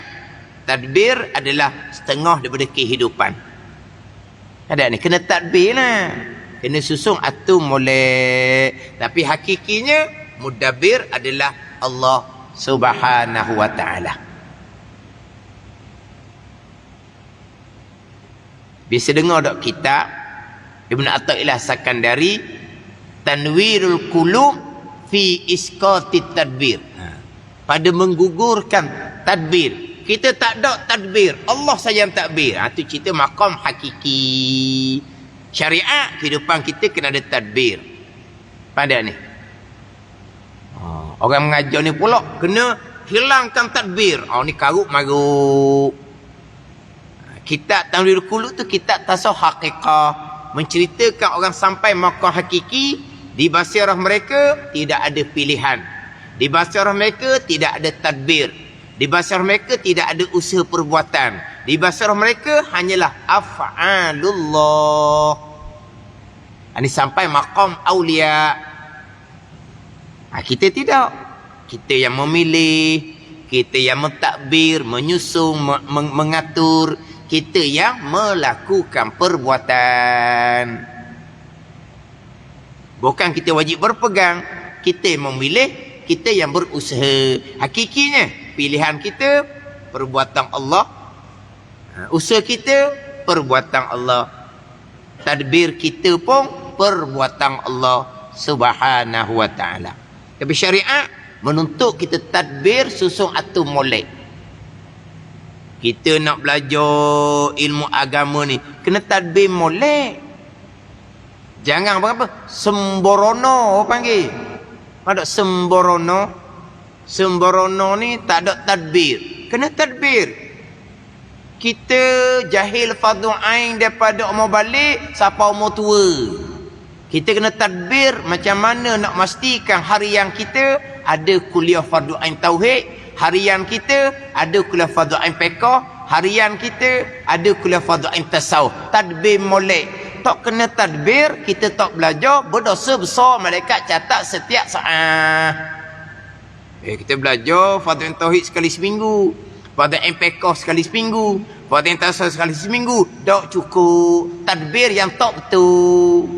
Speaker 1: Tadbir adalah setengah daripada kehidupan. Ada ni, kena tadbir lah. Kena susung atur molek. Tapi hakikinya, mudabbir adalah Allah Subhanahu wa ta'ala. Biasa dengar tak kitab Ibn Athaillah Sakandari, Tanwirul Qulub fi Isqatit Tadbir. Pada menggugurkan tadbir. Kita tak ada tadbir, Allah saja yang tadbir. Itu cerita maqam hakiki. Syariat kehidupan kita kena ada tadbir. Pada ni. Orang mengajar ni pula kena hilangkan tadbir. Ni karuk maruk. Kitab Tanwirul Qulub tu kitab tasawuf hakikah, menceritakan orang sampai maqam hakiki. Di basirah mereka tidak ada pilihan. Di basirah mereka tidak ada tadbir. Di basirah mereka tidak ada usaha perbuatan. Di basirah mereka hanyalah af'alullah. Ini sampai maqam awliya. Kita tidak. Kita yang memilih, kita yang mentadbir, menyusung, mengatur, kita yang melakukan perbuatan. Bukan kita wajib berpegang, kita yang memilih, kita yang berusaha. Hakikinya pilihan kita perbuatan Allah, usaha kita perbuatan Allah, tadbir kita pun perbuatan Allah Subhanahu wa ta'ala. Tapi syariat menuntut kita tadbir susung atur molek. Kita nak belajar ilmu agama ni kena tadbir molek. Jangan apa-apa sembrono panggil. Ada sembrono. Sembrono ni tak ada tadbir. Kena tadbir. Kita jahil fardu ain daripada umur balik sampai umur tua. Kita kena tadbir macam mana nak memastikan harian kita ada kuliah fardu ain tauhid, harian kita ada kuliah fardu ain fiqh, harian kita ada kuliah fardu ain tasawuf. Tadbir molek. Tak kena tadbir, kita tak belajar, berdosa besar malaikat catat setiap saat. Kita belajar fardu ain tauhid sekali seminggu, fardu ain fiqh sekali seminggu, fardu ain tasawuf sekali seminggu, tak cukup. Tadbir yang tak betul.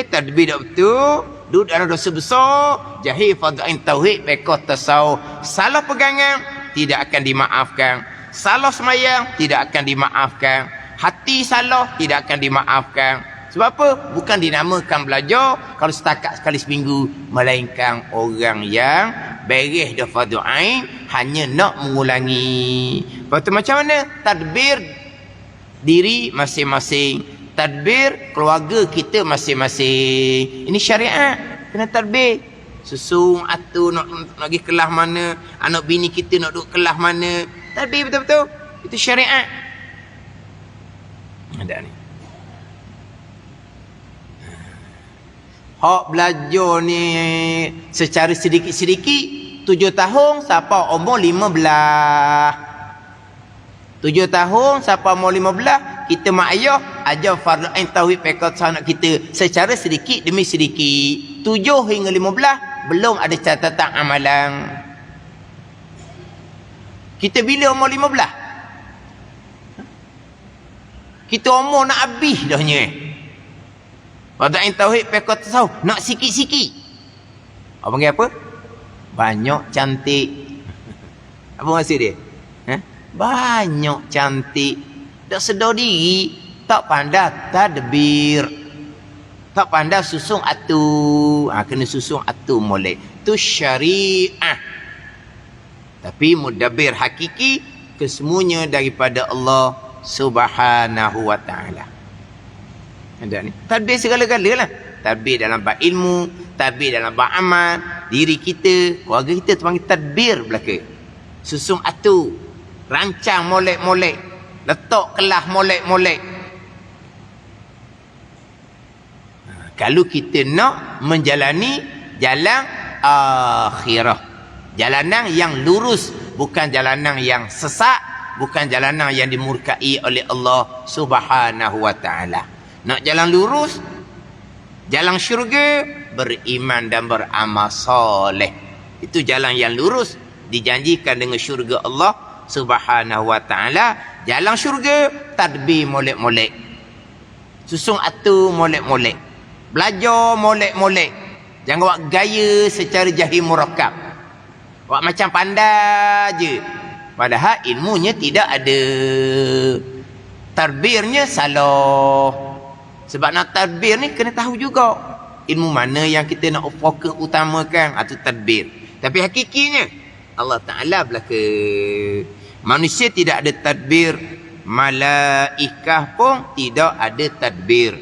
Speaker 1: Tadbir tak betul, duduk dalam dosa besar, jahil fardu ain tauhid, fiqh, tasawuf. Salah pegangan tidak akan dimaafkan. Salah semayang tidak akan dimaafkan. Hati salah tidak akan dimaafkan. Sebab apa? Bukan dinamakan belajar kalau setakat sekali seminggu, melainkan orang yang beres dah fardu ain hanya nak mengulangi. Lepas tu macam mana? Tadbir diri masing-masing, tadbir keluarga kita masing-masing. Ini syariat. Kena tadbir. Susung atur nak pergi kelas mana, anak bini kita nak duduk kelas mana. Tadbir betul-betul. Itu syariat. Ada ni. Hak belajar ni secara sedikit-sedikit 7 tahun sampai umur 15. 7 tahun sampai umur 15 kita mak ayah ajar fardu ain tauhid fiqh anak kita secara sedikit demi sedikit. 7 hingga 15 belum ada catatan amalan. Kita bila umur 15? Kita umur nak habis dahnya. Fardu ain tauhid fiqh tasawuf nak sikit-sikit. Apa panggil apa? Banyak cantik. Apa maksud dia? Banyak cantik. Tak sedar diri, tak pandai tadbir, tak pandai susung atur. Kena susung atur molek. Itu syariah. Tapi mudabbir hakiki kesemuanya daripada Allah Subhanahu wa ta'ala. Ada ni. Tadbir segala-gala lah. Tadbir dalam bab ilmu, tadbir dalam bab amal, diri kita, keluarga kita tu panggil tadbir belaka. Susung atur, rancang molek-molek, letak kelas molek-molek. Kalau kita nak menjalani jalan akhirah, jalanan yang lurus, bukan jalanan yang sesat, bukan jalanan yang dimurkai oleh Allah Subhanahu wa ta'ala. Nak jalan lurus, jalan syurga, beriman dan beramal soleh. Itu jalan yang lurus, dijanjikan dengan syurga Allah Subhanahu wa ta'ala. Jalan syurga, tadbir molek-molek. Susung atur molek-molek. Belajar molek-molek. Jangan buat gaya secara jahil murakab. Buat macam pandai je. Padahal ilmunya tidak ada. Tadbirnya salah. Sebab nak tadbir ni kena tahu juga. Ilmu mana yang kita nak fokus utamakan atau tadbir. Tapi hakikinya Allah Ta'ala belaka. Manusia tidak ada tadbir. Malaikah pun tidak ada tadbir.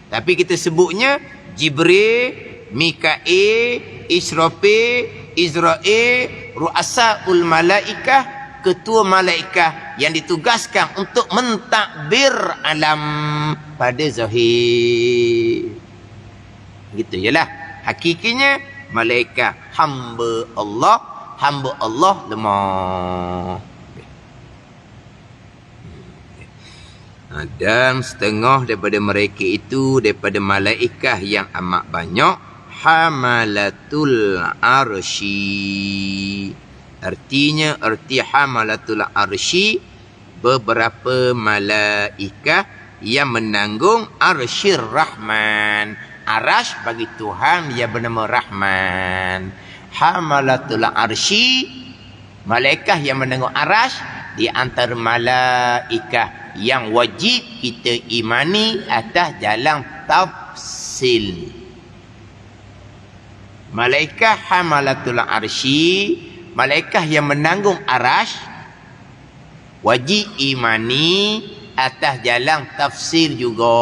Speaker 1: Tapi kita sebutnya Jibril, Mikail, Israfil, Israel, ru'asaul malaikah, ketua malaikat yang ditugaskan untuk mentadbir alam pada zahir. Gitu jelah. Hakikinya malaikat hamba Allah lemah. Dan setengah daripada mereka itu daripada malaikat yang amat banyak, hamalatul arsy. Artinya erti hamalatul arsy, beberapa malaikat yang menanggung arsyir Rahman. Arash bagi Tuhan yang bernama Rahman. Hamalatul arsy, malaikat yang menanggung arash, di antara malaikat yang wajib kita imani atas jalan tafsil. Malaikat hamalatul arsy, malaikat yang menanggung arash, wajib imani atas jalan tafsir juga.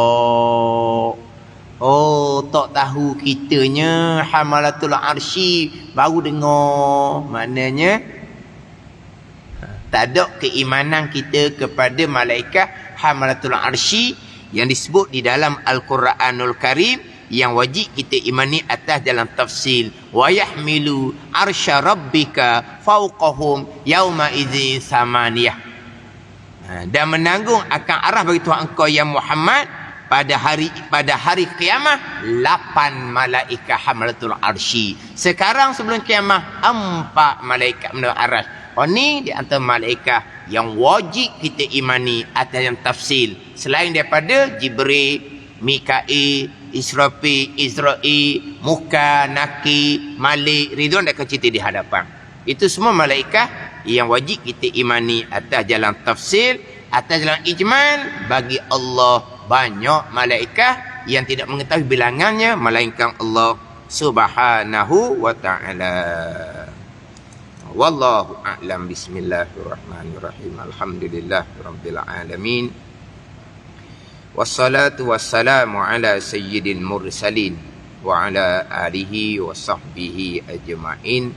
Speaker 1: Oh, tak tahu kitanya hamalatul arsy, baru dengar. Maknanya tak ada keimanan kita kepada malaikat hamalatul arsy yang disebut di dalam Al-Quranul Karim, yang wajib kita imani atas jalan tafsil. Wa yahmilu arsya rabbika fawqahum yauma idzin samaniyah. Dan menanggung akan arah bagi Tuhan engkau yang Muhammad pada hari kiamah 8 malaikat hamalatul arsy. Sekarang sebelum kiamah 4 malaikat menanggung arash. Oh, ni di antara malaikat yang wajib kita imani atas yang tafsil. Selain daripada Jibril, Mikail, Israfil, Israel, Muka, Naki, Malik, Ridwan dan cerita di hadapan. Itu semua malaikat yang wajib kita imani atas jalan tafsil. Atas jalan ijmal, bagi Allah banyak malaikat yang tidak mengetahui bilangannya melainkan Allah Subhanahu wa ta'ala. Wallahu a'lam. Bismillahirrahmanirrahim. Alhamdulillahirabbil alamin. Wassalatu wassalamu ala sayyidil mursalin wa ala alihi wa sahbihi ajma'in.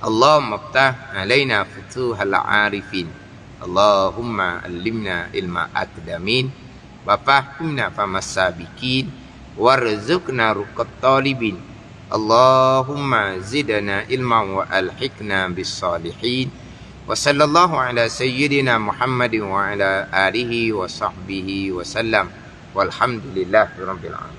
Speaker 1: Allahumma iftah alaina futuhal arifin. Allahumma allimna ilma akdamin. Wa fahimna famasabikin. Warzuqna ruqat talibin. Allahumma zidna ilman wa alhiqna bis salihin. Wa sallallahu ala sayyidina Muhammadin wa ala alihi wa sahbihi wa sallam. Walhamdulillahirabbil alamin.